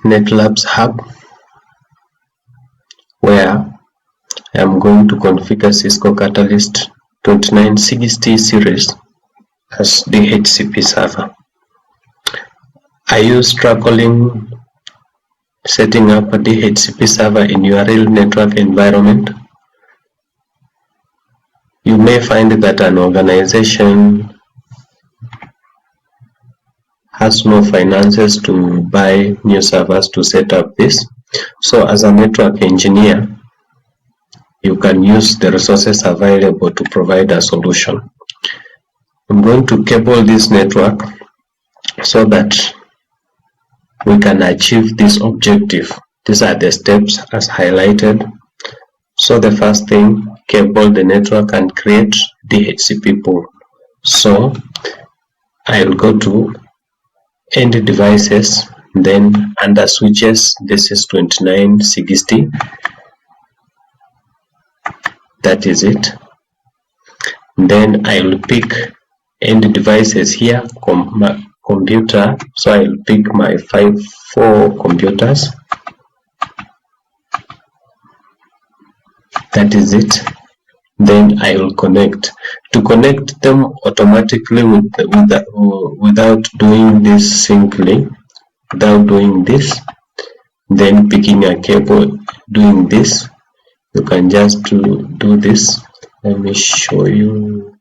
Netlabs hub, where I am going to configure Cisco Catalyst 2960 series as DHCP server. Are you struggling setting up a DHCP server in your real network environment? You may find that an organization has no finances to buy new servers to set up this. So as a network engineer, you can use the resources available to provide a solution. I'm going to cable this network so that we can achieve this objective. These are the steps as highlighted. So the first thing, cable the network and create DHCP pool. So I'll go to end devices, then under switches, this is 2960. That is it. Then I'll pick end devices here, computer. So I'll pick my 4 computers. That is it. Then I will connect. To connect them automatically without doing this simply, without doing this, then picking a cable, doing this, you can just do this. Let me show you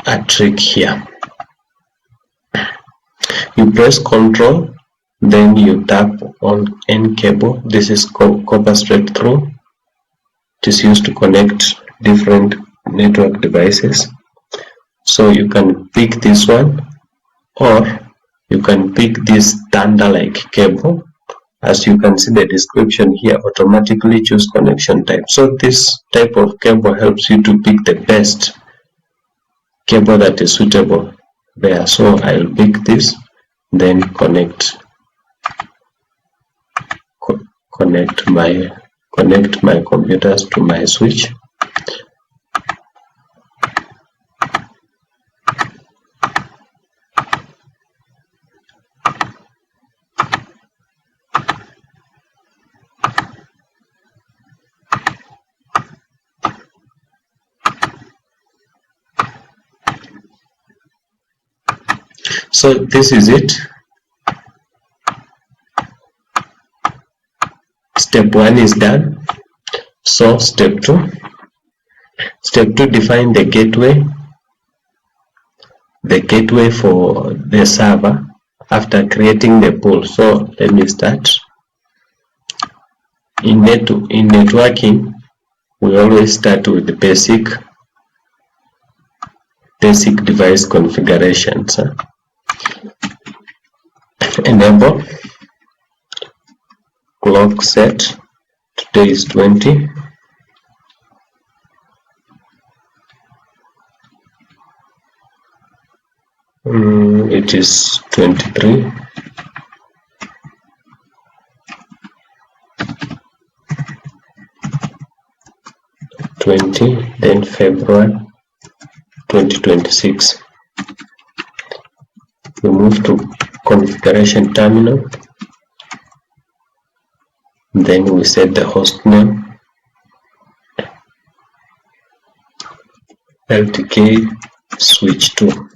a trick here. You press Ctrl, then you tap on N cable. This is copper straight through. It is used to connect different network devices. So you can pick this one, or you can pick this thunder-like cable. As you can see the description here, automatically choose connection type. So this type of cable helps you to pick the best cable that is suitable there. So I'll pick this, then connect my computers to my switch. So this is it. Step 1 is done. So step 2. Step 2, define the gateway for the server after creating the pool. So let me start. In networking, we always start with the basic device configurations. Enable clock set. Today is 20. It is 23. Then February 2026. We move to configuration terminal. Then we set the host name, LTK switch 2,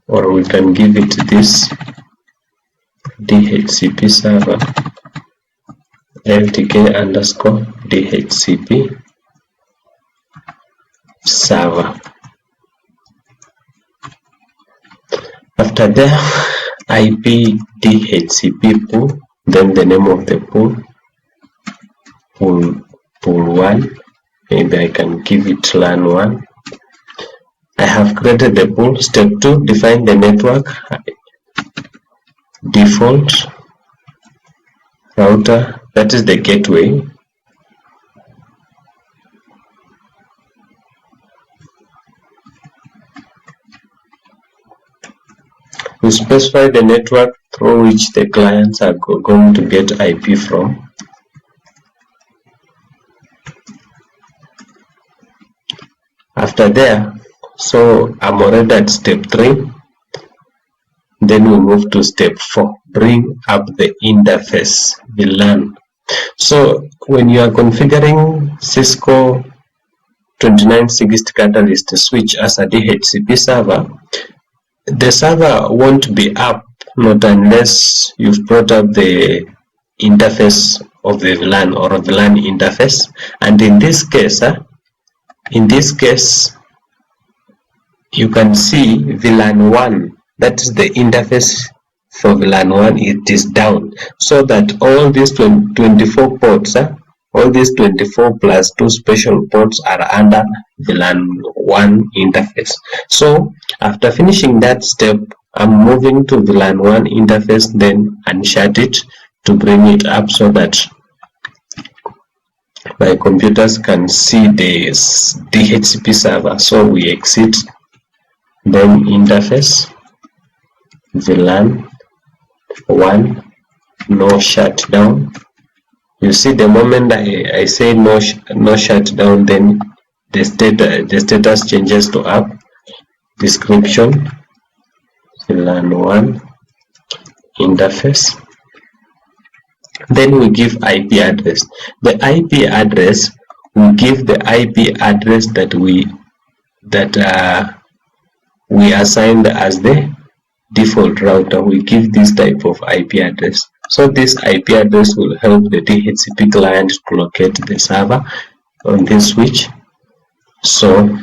or we can give it this DHCP server LTK underscore DHCP server. After that, IP DHCP pool, then the name of the pool, pool 1, maybe I can give it LAN 1. I have created the pool. Step 2, define the network, default router, that is the gateway. We specify the network through which the clients are going to get IP from. After there, so I'm already at step 3. Then we move to step 4, bring up the interface VLAN. So when you are configuring Cisco 2960 Catalyst switch as a DHCP server, the server won't be up not unless you've brought up the interface of the VLAN or VLAN interface. And in this case, you can see VLAN 1, that is the interface for VLAN 1, it is down, so that all these 24 ports, all these 24 plus 2 special ports are under VLAN 1 interface. So after finishing that step, I'm moving to VLAN 1 interface, then unshut it to bring it up so that my computers can see the DHCP server. So we exit, then interface VLAN 1, no shutdown. You see, the moment I say no shutdown, then the status changes to up. Description VLAN 1 interface. Then we give IP address. The IP address, we give the IP address that we assigned as the default router. We give this type of IP address. So this IP address will help the DHCP client to locate the server on this switch. So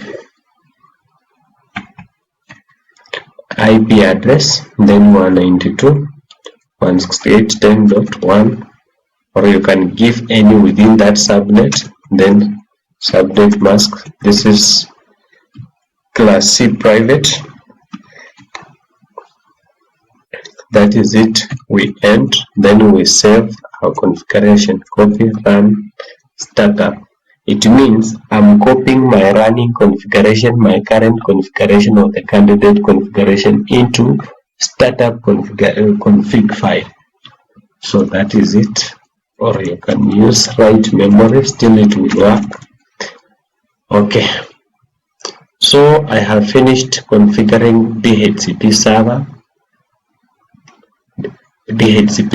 IP address, then 192.168.10.1, or you can give any within that subnet. Then subnet mask, this is class C private. That is it. We end, then we save our configuration, copy, run, startup. It means I'm copying my running configuration, my current configuration of the candidate configuration into startup config file. So that is it. Or you can use write memory, still it will work. Okay. So I have finished configuring DHCP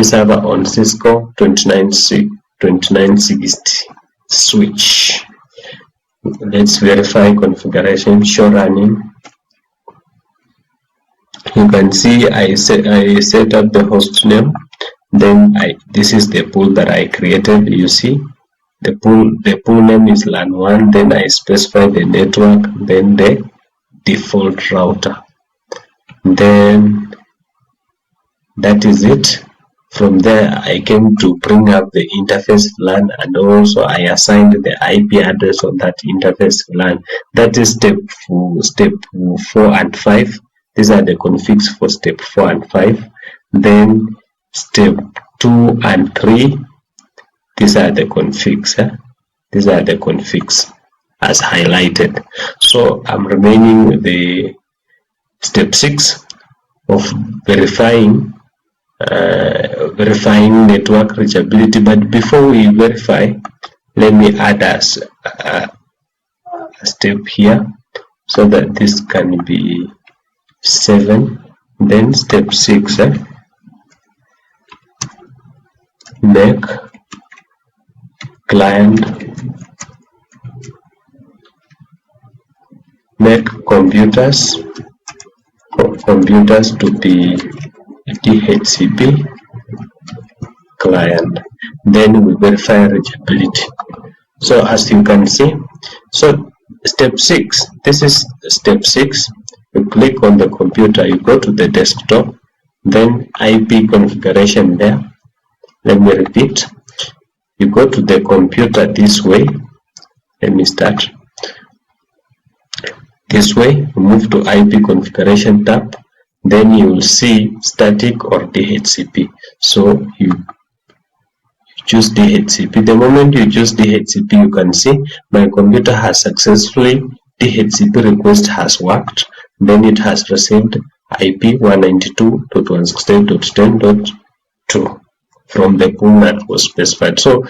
server on Cisco 2960 switch. Let's verify configuration, show running. You can see I set up the host name, then this is the pool that I created. You see the pool name is LAN1, then I specify the network, then the default router, then that is it. From there I came to bring up the interface VLAN, and also I assigned the IP address of that interface VLAN. That is step 4 and 5. These are the configs for step 4 and 5. Then step 2 and 3, these are the configs. These are the configs as highlighted. So I'm remaining with the step 6 of verifying network reachability. But before we verify, let me add a step here so that this can be 7. Then step 6, make computers to be DHCP client. Then we verify reachability. So as you can see, so step 6, this is step 6. You click on the computer, you go to the desktop, then IP configuration there. Let me repeat. You go to the computer this way. Let me start. This way, move to IP configuration tab. Then you will see static or DHCP. So you choose DHCP. The moment you choose DHCP, you can see my computer has successfully, DHCP request has worked. Then it has received IP 192.168.10.2 from the pool that was specified. So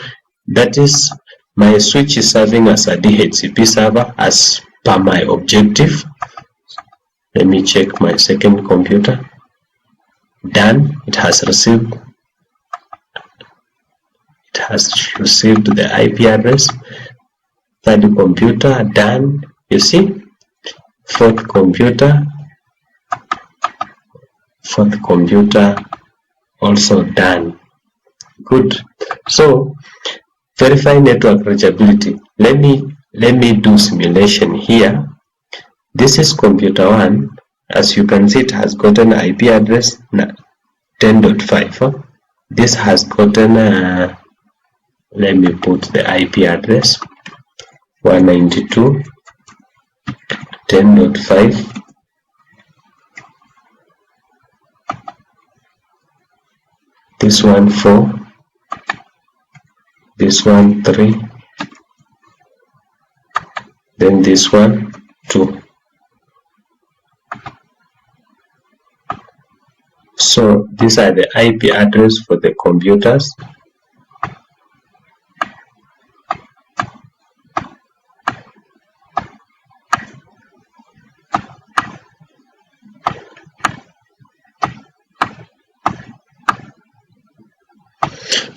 that is, my switch is serving as a DHCP server as per my objective. Let me check my second computer. done. It has received the IP address. Third computer, done. You see, fourth computer also done. Good. So verify network reachability. Let me do simulation here. This is computer 1. As you can see, it has gotten IP address 10.5. This has gotten let me put the IP address 192.10.5. This one 4, this one 3, then this one 2. So these are the IP address for the computers.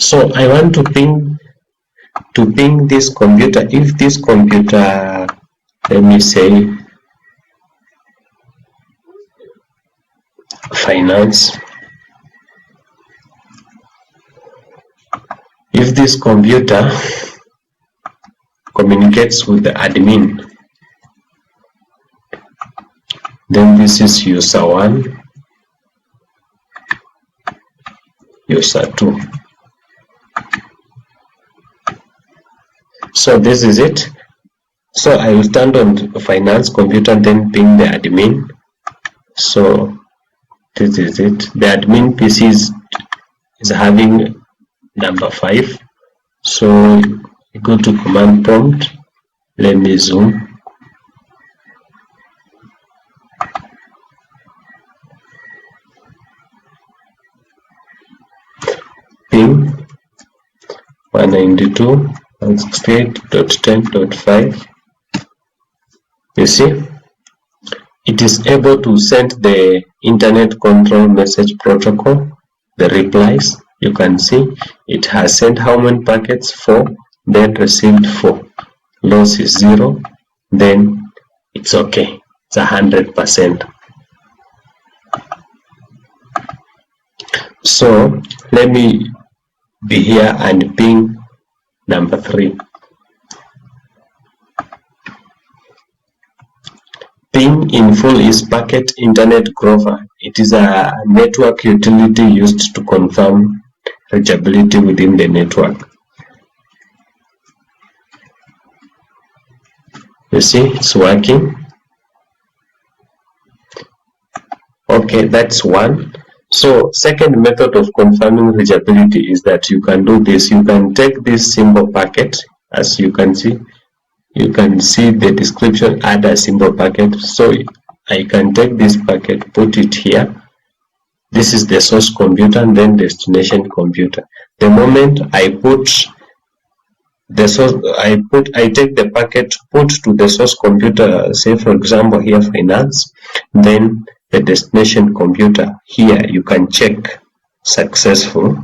So I want to ping this computer. If this computer, let me say finance, if this computer communicates with the admin, then this is user 1, user 2. So this is it. So I will stand on finance computer and then ping the admin. So this is it. The admin PC is having number 5. So go to command prompt. Let me zoom. Ping 192.168.10.5. You see, it is able to send the internet control message protocol, the replies. You can see it has sent how many packets? 4, then received 4. Loss is 0, then it's okay. It's 100%. So let me be here and ping number 3. Ping in full is packet internet grover. It is a network utility used to confirm reachability within the network. You see, it's working. Okay, that's one. So second method of confirming reachability is that you can do this. You can take this simple packet, as you can see the description, add a simple packet. So I can take this packet, put it here. This is the source computer and then destination computer. The moment I put the source, I take the packet, put to the source computer, say for example here finance, then the destination computer, here you can check successful.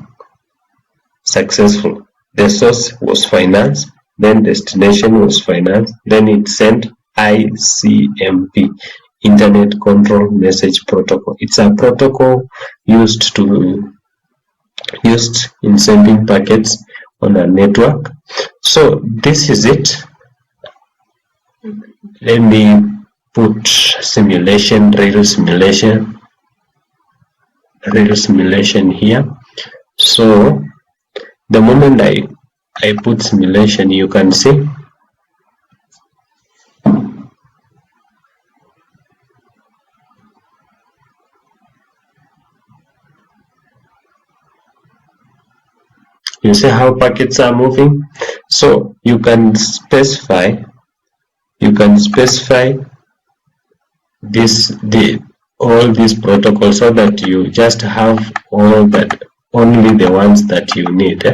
The source was finance, then destination was finance, then it sent ICMP, Internet Control Message Protocol. It's a protocol used in sending packets on a network. So this is it. Let me put simulation, real simulation here. So the moment I put simulation, you can see how packets are moving. So you can specify all these protocols so that you just have only the ones that you need.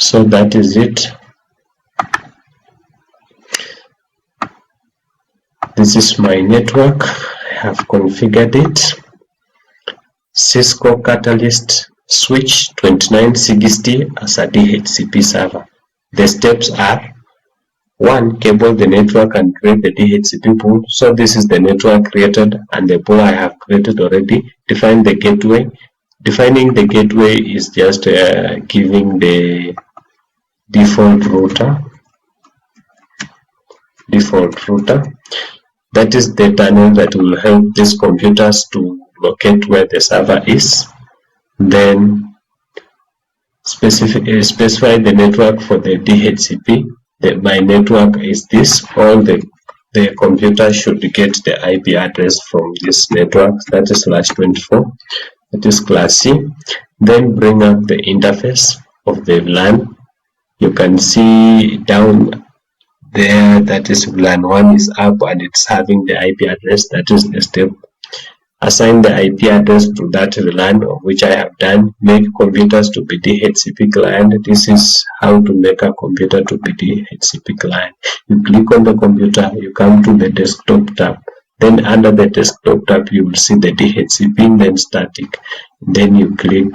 So that is it. This is my network. I have configured it. Cisco Catalyst switch 2960 as a DHCP server. The steps are: 1. Cable the network and create the DHCP pool. So this is the network created and the pool I have created already. Define the gateway. Defining the gateway is just giving the default router. That is the tunnel that will help these computers to locate where the server is. Then specify the network for the DHCP. My network is this. All the computers should get the IP address from this network, that is /24. That is class C. Then bring up the interface of the LAN. You can see down there that is LAN 1 is up and it's having the IP address. That is the step. Assign the IP address to that LAN, which I have done. Make computers to be DHCP client. This is how to make a computer to be DHCP client. You click on the computer, you come to the desktop tab. Then under the desktop tab, you will see the DHCP, then static. Then you click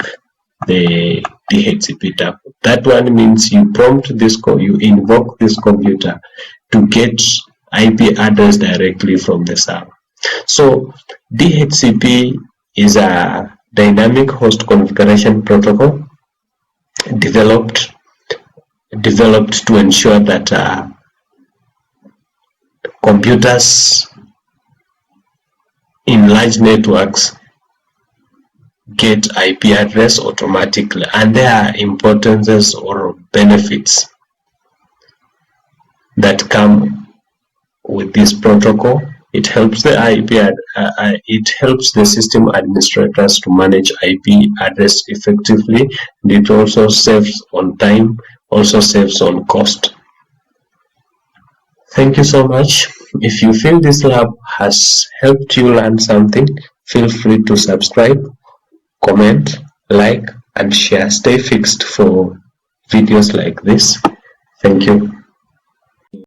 the DHCP tab. That one means you prompt this, you invoke this computer to get IP address directly from the server. So DHCP is a dynamic host configuration protocol developed to ensure that computers in large networks get IP address automatically, and there are importances or benefits that come with this protocol. It helps the it helps the system administrators to manage IP address effectively, and it also saves on time, also saves on cost. Thank you so much. If you feel this lab has helped you learn something, feel free to subscribe, comment, like, and share. Stay fixed for videos like this. Thank you.